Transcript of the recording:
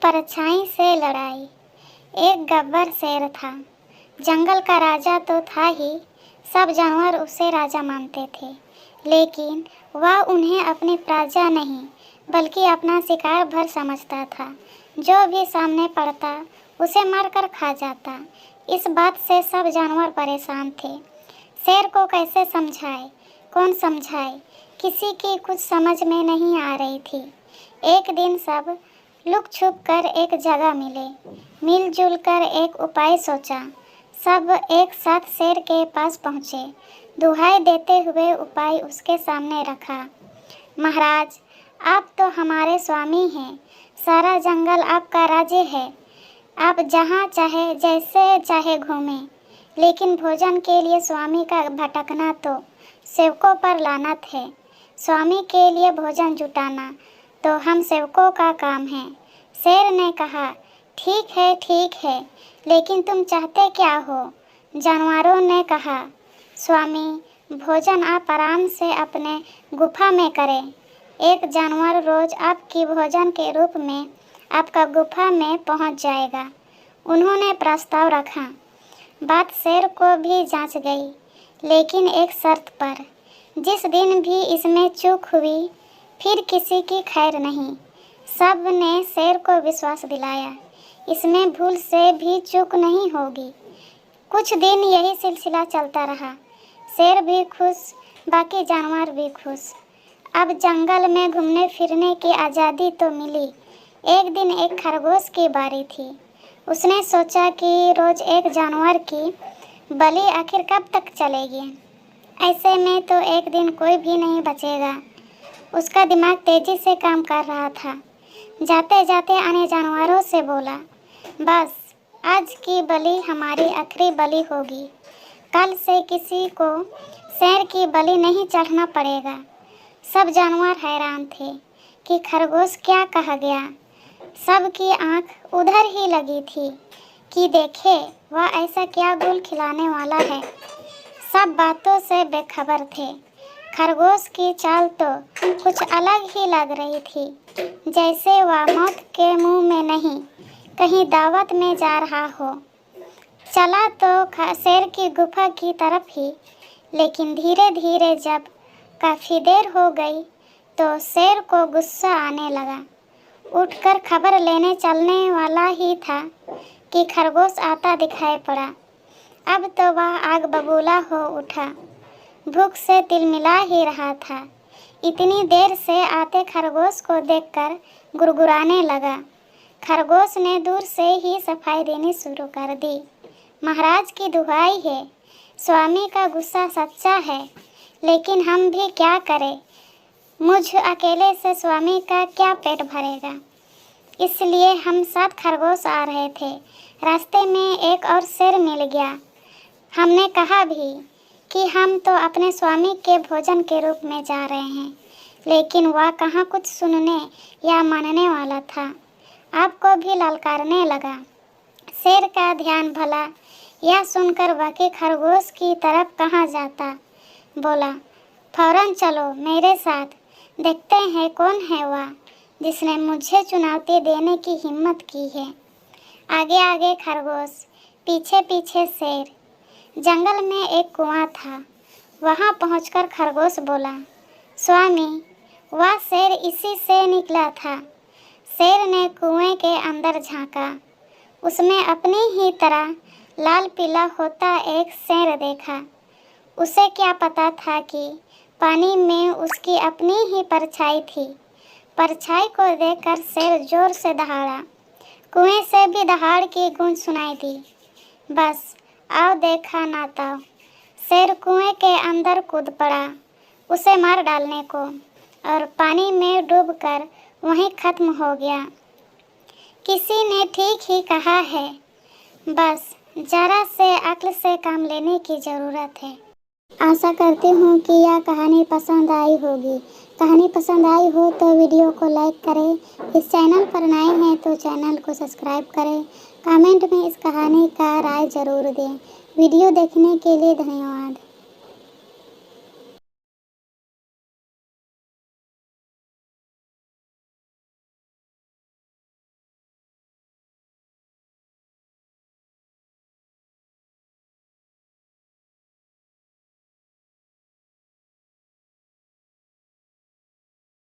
परछाई से लड़ाई। एक गब्बर शेर था, जंगल का राजा तो था ही, सब जानवर उसे राजा मानते थे। लेकिन वह उन्हें अपनी प्रजा नहीं बल्कि अपना शिकार भर समझता था। जो भी सामने पड़ता उसे मारकर खा जाता। इस बात से सब जानवर परेशान थे। शेर को कैसे समझाए, कौन समझाए, किसी की कुछ समझ में नहीं आ रही थी। एक दिन सब लुक छुप कर एक जगह मिले। मिलजुल कर एक उपाय सोचा। सब एक साथ शेर के पास पहुँचे। दुहाई देते हुए उपाय उसके सामने रखा। महाराज, आप तो हमारे स्वामी हैं। सारा जंगल आपका राज्य है। आप जहाँ चाहे जैसे चाहे घूमें, लेकिन भोजन के लिए स्वामी का भटकना तो सेवकों पर लानत है। स्वामी के लिए भोजन जुटाना तो हम सेवकों का काम है। शेर ने कहा, ठीक है, लेकिन तुम चाहते क्या हो? जानवरों ने कहा, स्वामी, भोजन आप आराम से अपने गुफा में करें। एक जानवर रोज आपकी भोजन के रूप में आपका गुफा में पहुंच जाएगा। उन्होंने प्रस्ताव रखा। बात शेर को भी जांच गई, लेकिन एक शर्त पर। जिस दिन भी इसमें चूक हुई फिर किसी की खैर नहीं। सब ने शेर को विश्वास दिलाया, इसमें भूल से भी चूक नहीं होगी। कुछ दिन यही सिलसिला चलता रहा। शेर भी खुश, बाकी जानवर भी खुश। अब जंगल में घूमने फिरने की आज़ादी तो मिली। एक दिन एक खरगोश की बारी थी। उसने सोचा कि रोज़ एक जानवर की बलि आखिर कब तक चलेगी। ऐसे में तो एक दिन कोई भी नहीं बचेगा। उसका दिमाग तेज़ी से काम कर रहा था। जाते जाते अन्य जानवरों से बोला, बस आज की बलि हमारी आखिरी बलि होगी। कल से किसी को शेर की बलि नहीं चढ़ना पड़ेगा। सब जानवर हैरान थे कि खरगोश क्या कहा गया। सबकी आंख उधर ही लगी थी कि देखे वह ऐसा क्या गुल खिलाने वाला है। सब बातों से बेखबर थे। खरगोश की चाल तो कुछ अलग ही लग रही थी, जैसे वह मौत के मुंह में नहीं, कहीं दावत में जा रहा हो। चला तो शेर की गुफा की तरफ ही, लेकिन धीरे धीरे जब काफ़ी देर हो गई तो शेर को गुस्सा आने लगा। उठकर खबर लेने चलने वाला ही था कि खरगोश आता दिखाई पड़ा। अब तो वह आग बबूला हो उठा, भूख से तिलमिला ही रहा था। इतनी देर से आते खरगोश को देखकर गुड़गुड़ाने लगा। खरगोश ने दूर से ही सफाई देनी शुरू कर दी। महाराज की दुहाई है, स्वामी का गुस्सा सच्चा है, लेकिन हम भी क्या करें? मुझ अकेले से स्वामी का क्या पेट भरेगा? इसलिए हम 7 खरगोश आ रहे थे। रास्ते में एक और शेर मिल गया। हमने कहा भी कि हम तो अपने स्वामी के भोजन के रूप में जा रहे हैं, लेकिन वह कहाँ कुछ सुनने या मानने वाला था। आपको भी ललकारने लगा। शेर का ध्यान भला यह सुनकर बाकी खरगोश की तरफ कहाँ जाता। बोला, फौरन चलो मेरे साथ, देखते हैं कौन है वह जिसने मुझे चुनौती देने की हिम्मत की है। आगे आगे खरगोश, पीछे पीछे शेर। जंगल में एक कुआं था। वहां पहुंचकर खरगोश बोला, स्वामी, वह शेर इसी से निकला था। शेर ने कुएं के अंदर झांका। उसमें अपनी ही तरह लाल पीला होता एक शेर देखा। उसे क्या पता था कि पानी में उसकी अपनी ही परछाई थी। परछाई को देखकर शेर जोर से दहाड़ा। कुएं से भी दहाड़ की गूंज सुनाई दी। बस आओ देखा ना ताओ, शेर कुएं के अंदर कूद पड़ा उसे मार डालने को, और पानी में डूबकर वहीं खत्म हो गया। किसी ने ठीक ही कहा है, बस जरा से अक्ल से काम लेने की ज़रूरत है। आशा करती हूँ कि यह कहानी पसंद आई होगी। कहानी पसंद आई हो तो वीडियो को लाइक करें। इस चैनल पर नए हैं तो चैनल को सब्सक्राइब करें। कमेंट में इस कहानी का राय ज़रूर दें। वीडियो देखने के लिए धन्यवाद।